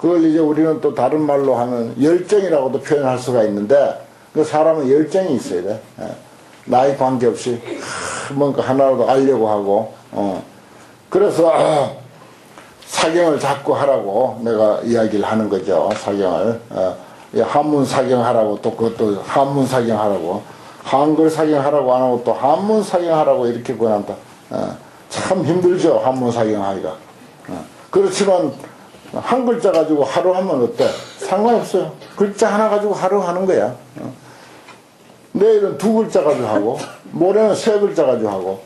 그걸 이제 우리는 또 다른 말로 하면 열정이라고도 표현할 수가 있는데, 그 사람은 열정이 있어야 돼. 나이 관계없이 뭔가 하나라도 알려고 하고, 그래서 사경을 자꾸 하라고 내가 이야기를 하는 거죠. 사경을. 한문 사경하라고, 또 그것도 한문 사경하라고, 한글 사경하라고 안 하고 또 한문 사경하라고 이렇게 권한다. 참 힘들죠, 한문 사경하기가. 그렇지만 한 글자 가지고 하루 하면 어때? 상관없어요. 글자 하나 가지고 하루 하는 거야. 내일은 두 글자 가지고 하고, 모레는 세 글자 가지고 하고,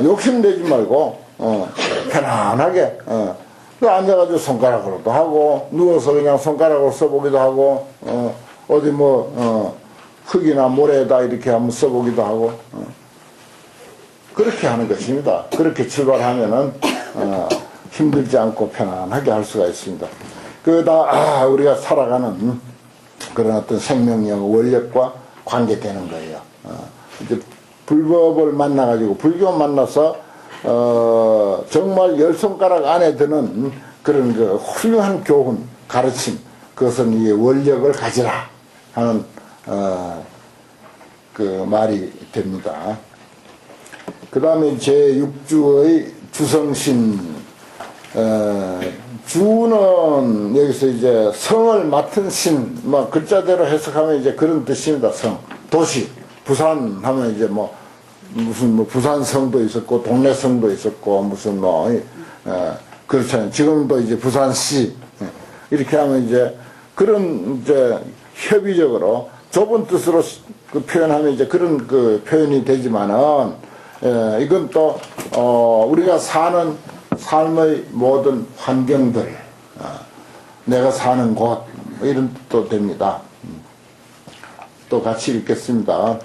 욕심내지 말고, 편안하게, 앉아가지고 손가락으로도 하고, 누워서 그냥 손가락으로 써보기도 하고, 어디 흙이나 모래에다 이렇게 한번 써보기도 하고, 그렇게 하는 것입니다. 그렇게 출발하면은, 힘들지 않고 편안하게 할 수가 있습니다. 그다 우리가 살아가는 그런 어떤 생명력, 원력과 관계되는 거예요. 이제 불법을 만나가지고, 불교 만나서, 정말 열 손가락 안에 드는 그런 그 훌륭한 교훈, 가르침, 그것은 이 원력을 가지라 하는, 그 말이 됩니다. 그 다음에 제6주의 주성신, 주는 여기서 이제 성을 맡은 신, 글자대로 해석하면 이제 그런 뜻입니다. 성, 도시, 부산 하면 이제 무슨 부산성도 있었고, 동래성도 있었고, 무슨 그렇잖아요. 지금도 이제 부산시, 이렇게 하면 이제 그런 이제 협의적으로 좁은 뜻으로 그 표현하면 이제 그런 그 표현이 되지만은, 이건 또, 우리가 사는 삶의 모든 환경들, 내가 사는 곳, 이런 뜻도 됩니다. 또 같이 읽겠습니다.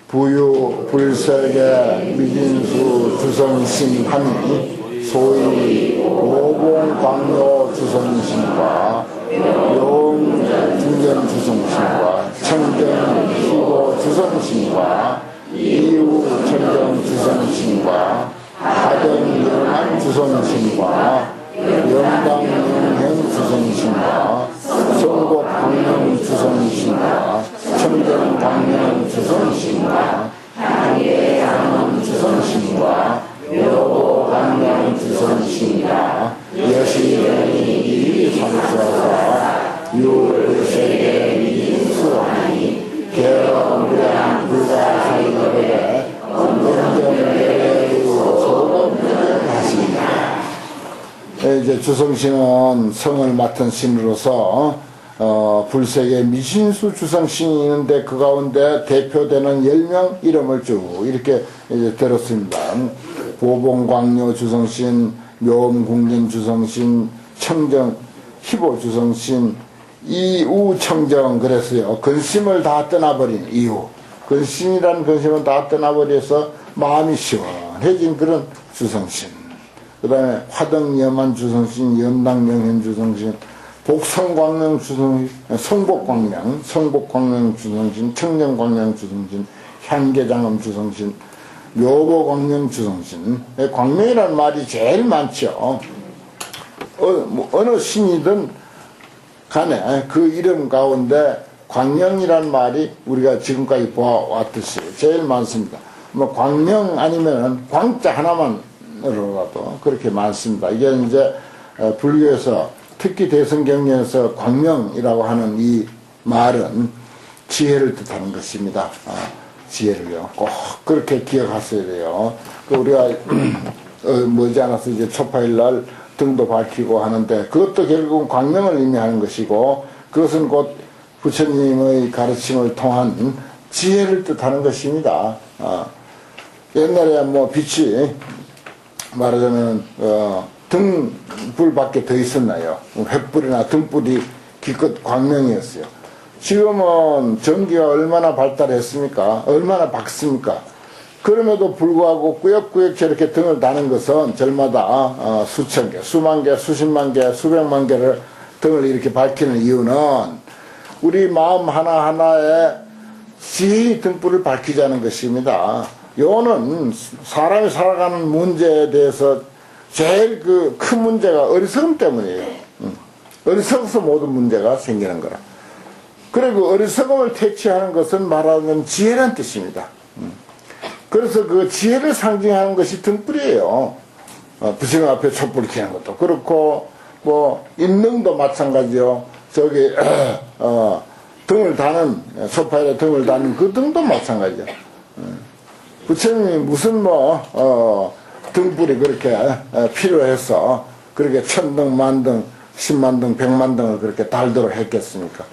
부유 불세계 미진수 주성신하니 소위 오봉광묘 주성신과 용중견 주성신과 청정 희고 주성신과 이후 청정 주성신과 하등영한 주성신과 영당영행 주성신과 성곡광명 주성신과 청정광명 주성신과 향예양원 주성신과 묘광명 주성신과 여시연이 이삼수하사 유세계 미인수하니 계엄무량 불가사의거래 언정경계로 소금하십니다. 이제 주성신은 성을 맡은 신으로서 불세계 미신수 주성신이 있는데 그 가운데 대표되는 10명 이름을 쭉 이렇게 이제 들었습니다. 보봉광묘 주성신, 묘음궁전 주성신, 청정 희보 주성신, 이우청정 그랬어요. 근심을 다 떠나버린 이후, 근심이라는 근심은 다 떠나버려서 마음이 시원해진 그런 주성신. 그 다음에 화등염한 주성신, 연당명현 주성신, 복성광명 주성신, 성복광명 주성신, 청정광명 주성신, 향계장엄 주성신, 묘보광명 주성신. 광명이라는 말이 제일 많죠. 어느 신이든 간에 그 이름 가운데 광명이라는 말이 우리가 지금까지 보아왔듯이 제일 많습니다. 광명 아니면 광자 하나만으로라도 그렇게 많습니다. 이게 이제 불교에서 특히 대성경에서 광명이라고 하는 이 말은 지혜를 뜻하는 것입니다. 지혜를요. 꼭 그렇게 기억하셔야 돼요. 우리가 머지않아서 이제 초파일날 등도 밝히고 하는데 그것도 결국은 광명을 의미하는 것이고 그것은 곧 부처님의 가르침을 통한 지혜를 뜻하는 것입니다. 옛날에 빛이 말하자면 등불밖에 더 있었나요? 횃불이나 등불이 기껏 광명이었어요. 지금은 전기가 얼마나 발달했습니까? 얼마나 밝습니까? 그럼에도 불구하고 꾸역꾸역 저렇게 등을 다는 것은 절마다 수천 개, 수만 개, 수십만 개, 수백만 개를 등을 이렇게 밝히는 이유는 우리 마음 하나하나에 지혜의 등불을 밝히자는 것입니다. 요는 사람이 살아가는 문제에 대해서 제일 큰 문제가 어리석음 때문이에요. 어리석어서 모든 문제가 생기는 거라. 그리고 어리석음을 퇴치하는 것은 말하자면 지혜라는 뜻입니다. 그래서 그 지혜를 상징하는 것이 등불이에요. 부처님 앞에 촛불 켜는 것도 그렇고, 뭐, 인능도 마찬가지요. 저기, 등을 다는, 소파에 등을 다는 그 등도 마찬가지야. 부처님이 무슨 등불이 그렇게 필요해서 그렇게 1000등, 만등, 10만 등, 100만 등을 그렇게 달도록 했겠습니까?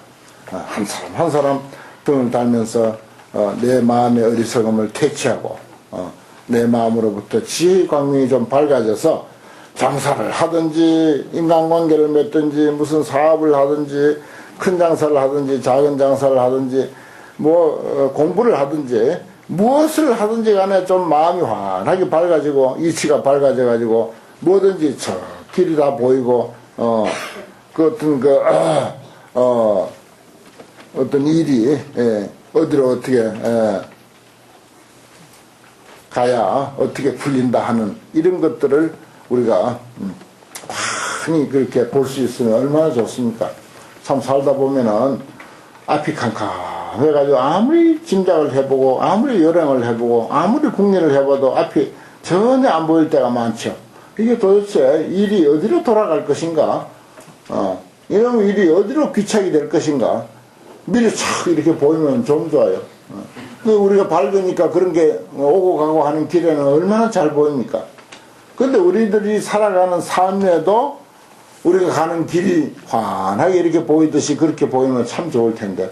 한 사람 한 사람 등을 달면서 내 마음의 어리석음을 퇴치하고 내 마음으로부터 지혜의 광명이 좀 밝아져서 장사를 하든지 인간관계를 맺든지 무슨 사업을 하든지 큰 장사를 하든지 작은 장사를 하든지 뭐 공부를 하든지 무엇을 하든지 간에 좀 마음이 환하게 밝아지고 이치가 밝아져 가지고 뭐든지 저 길이 다 보이고 그 어떤 일이 어디로 어떻게 가야 어떻게 풀린다 하는 이런 것들을 우리가 많이 그렇게 볼 수 있으면 얼마나 좋습니까? 참 살다 보면은 앞이 캄캄해가지고 아무리 짐작을 해보고 아무리 요령을 해보고 아무리 궁리를 해봐도 앞이 전혀 안 보일 때가 많죠. 이게 도대체 일이 어디로 돌아갈 것인가? 이런 일이 어디로 귀착이 될 것인가? 미리 착 이렇게 보이면 좀 좋아요. 우리가 밝으니까 그런 게 오고 가고 하는 길에는 얼마나 잘 보입니까? 근데 우리들이 살아가는 삶에도 우리가 가는 길이 환하게 이렇게 보이듯이 그렇게 보이면 참 좋을 텐데.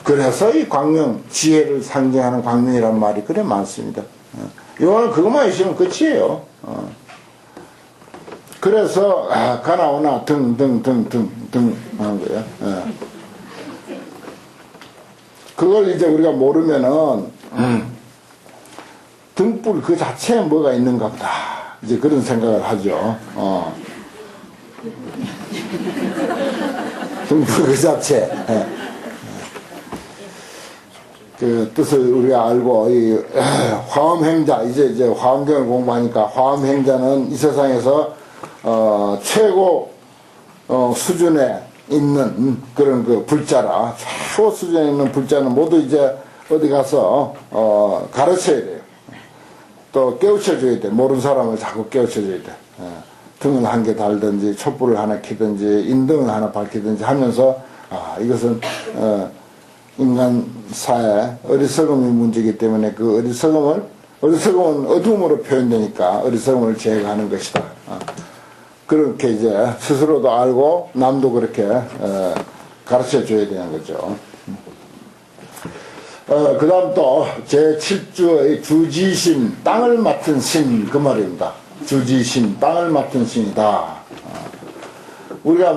그래서 이 광명, 지혜를 상징하는 광명이란 말이 그래 많습니다. 이거는 그것만 있으면 끝이에요. 그래서 가나오나 등 하는 거예요. 그걸 이제 우리가 모르면은 등불 그 자체에 뭐가 있는가 보다 이제 그런 생각을 하죠. 등불 그 자체 그 뜻을 우리가 알고 이 화엄행자 이제 화엄경을 공부하니까 화엄행자는 이 세상에서 최고 수준에 있는 그런 그 불자라 최고 수준에 있는 불자는 모두 이제 어디 가서 가르쳐야 돼요. 또 깨우쳐줘야 돼. 모르는 사람을 자꾸 깨우쳐줘야 돼. 등을 한 개 달든지 촛불을 하나 켜든지 인등을 하나 밝히든지 하면서 이것은 인간사의 어리석음이 문제이기 때문에 그 어리석음은 어둠으로 표현되니까 어리석음을 제거하는 것이다. 그렇게 이제 스스로도 알고 남도 그렇게 가르쳐 줘야 되는 거죠. 그 다음 또 제7주의 주지신, 땅을 맡은 신, 그 말입니다. 주지신, 땅을 맡은 신이다. 우리가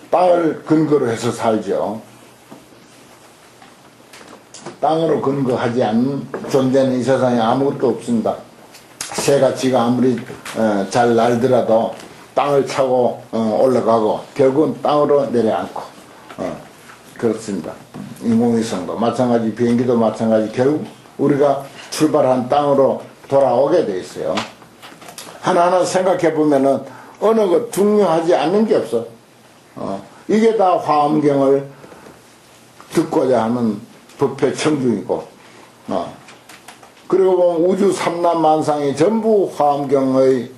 땅을 근거로 해서 살죠. 땅으로 근거하지 않는 존재는 이 세상에 아무것도 없습니다. 새가 지가 아무리 잘 날더라도 땅을 차고 올라가고 결국은 땅으로 내려앉고 그렇습니다. 인공위성도 마찬가지, 비행기도 마찬가지, 결국 우리가 출발한 땅으로 돌아오게 돼 있어요. 하나하나 생각해 보면은 어느 것 중요하지 않는 게 없어. 이게 다 화엄경을 듣고자 하는 법회 청중이고, 그리고 보면 우주 삼남만상이 전부 화엄경의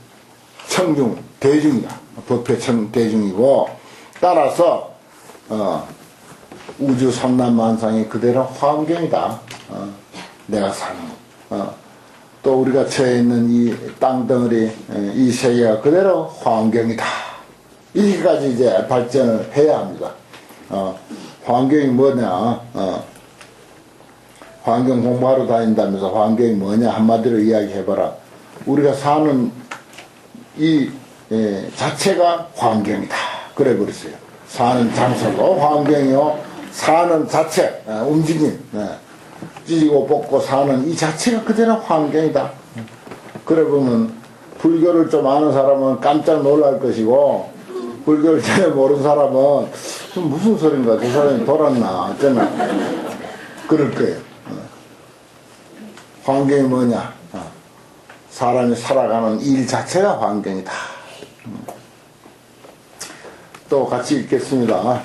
청중, 대중이야. 법회 대중이고, 따라서, 우주 삼남만상이 그대로 화엄경이다. 내가 사는 또 우리가 처해 있는 이 땅덩어리, 이 세계가 그대로 화엄경이다. 여기까지 이제 발전을 해야 합니다. 화엄경이 뭐냐, 환경 공부하러 다닌다면서 환경이 뭐냐 한마디로 이야기해봐라. 우리가 사는 이 자체가 환경이다. 그래 버렸어요. 사는 장소도 환경이요. 사는 자체, 움직임, 찌고 볶고 사는 이 자체가 그대로 환경이다. 그래 보면 불교를 좀 아는 사람은 깜짝 놀랄 것이고 불교를 잘 모르는 사람은 무슨 소린가, 저 사람이 돌았나 어쩌나 그럴 거예요. 환경이 뭐냐? 사람이 살아가는 일 자체가 환경이다. 또 같이 읽겠습니다.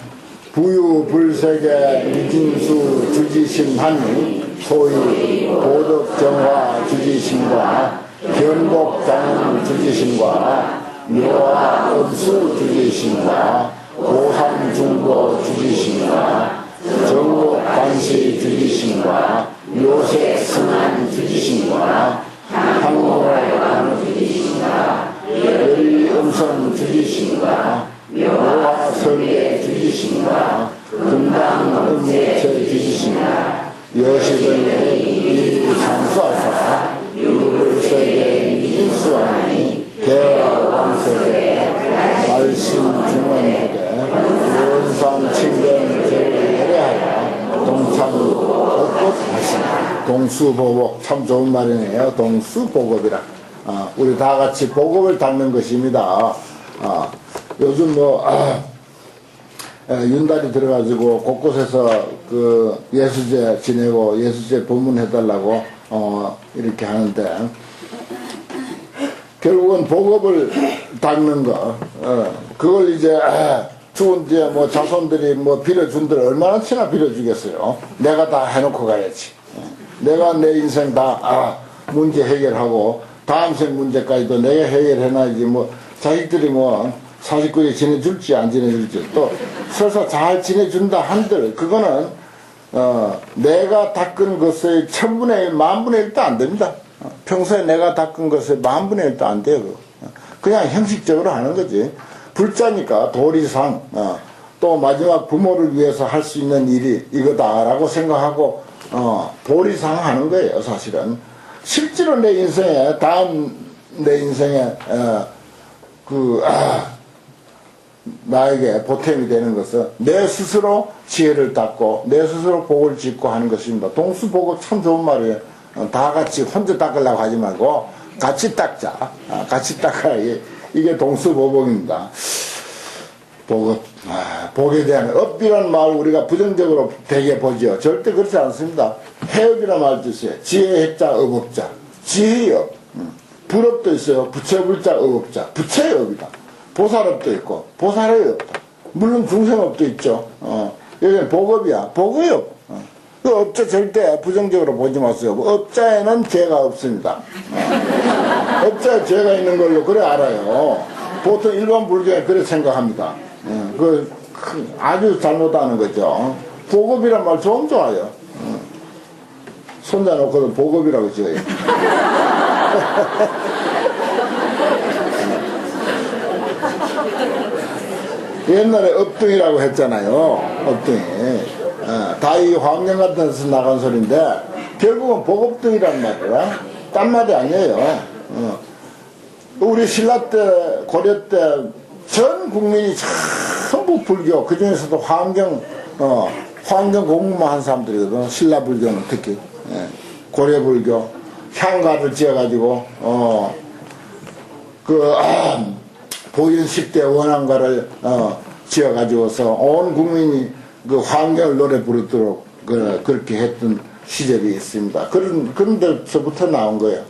부유불색의 유진수 주지심하니 소위 보덕정화 주지심과 견복장은 주지심과 묘화업수 주지심과 고삼중보 주지심과 정목관시 주지심과 요색승한 주지심과 항로관 주지심과 열음성 주지심과 묘화설계 주지심과 금강음예체 주지심과 여식을 이상수하사 유불세계 인수하니 개왕세계 말심중원하게 원상칭변 제외하여 동참 복업하시나. 동수보복 참 좋은 말이네요. 동수보급이라. 우리 다 같이 보급을 닦는 것입니다. 요즘 윤달이 들어가지고 곳곳에서 그 예수제 지내고 예수제 법문해달라고 이렇게 하는데, 결국은 복업을 닦는 거, 그걸 이제 죽은 뒤에 뭐 자손들이 뭐 빌어준들 얼마나 치나 빌어주겠어요. 내가 다 해놓고 가야지. 내가 내 인생 다 문제 해결하고 다음 생 문제까지도 내가 해결해놔야지. 뭐 자식들이 뭐 사십구에 지내줄지 안 지내줄지, 또 설사 잘 지내준다 한들 그거는 내가 닦은 것의 1000분의 1, 10,000분의 1도 안 됩니다. 평소에 내가 닦은 것의 10,000분의 1도 안 돼요. 그냥 형식적으로 하는 거지. 불자니까 도리상 또 마지막 부모를 위해서 할 수 있는 일이 이거다라고 생각하고 도리상 하는 거예요. 사실은 실제로 내 인생에, 다음 내 인생에 나에게 보탬이 되는 것은 내 스스로 지혜를 닦고 내 스스로 복을 짓고 하는 것입니다. 동수보고 참 좋은 말이에요. 다 같이 혼자 닦으려고 하지 말고 같이 닦자. 같이 닦아야 이게 동수보복입니다. 복에 대한 업이라는 말 우리가 부정적으로 되게 보죠. 절대 그렇지 않습니다. 해업이라는 말도 있어요. 지혜해자 업업자. 지혜의 업. 불업도 있어요. 부처불자 업업자. 부처의 업이다. 보살업도 있고 보살의 업. 물론 중생업도 있죠. 여기는 복업이야. 복의 업. 그 업자 절대 부정적으로 보지 마세요. 업자에는 죄가 없습니다. 업자에 죄가 있는 걸로 그래 알아요. 보통 일반 불교에 그래 생각합니다. 그 아주 잘못하는 거죠. 복업이란 말 좀 좋아요. 손자 놓고도 복업이라고 지어요. 옛날에 업등이라고 했잖아요. 업등이. 다 이 환경 같은 데서 나간 소리인데 결국은 복업등이란 말이야. 딴 말이 아니에요. 우리 신라 때, 고려 때 전 국민이 전부 불교, 그 중에서도 환경 공부만 한 사람들이거든. 신라 불교는 특히. 고려 불교. 향가를 지어가지고, 보현 10대 원앙가를 지어가지고서 온 국민이 그 환경을 노래 부르도록 그렇게 했던 시절이 있습니다. 그런 데서부터 나온 거예요.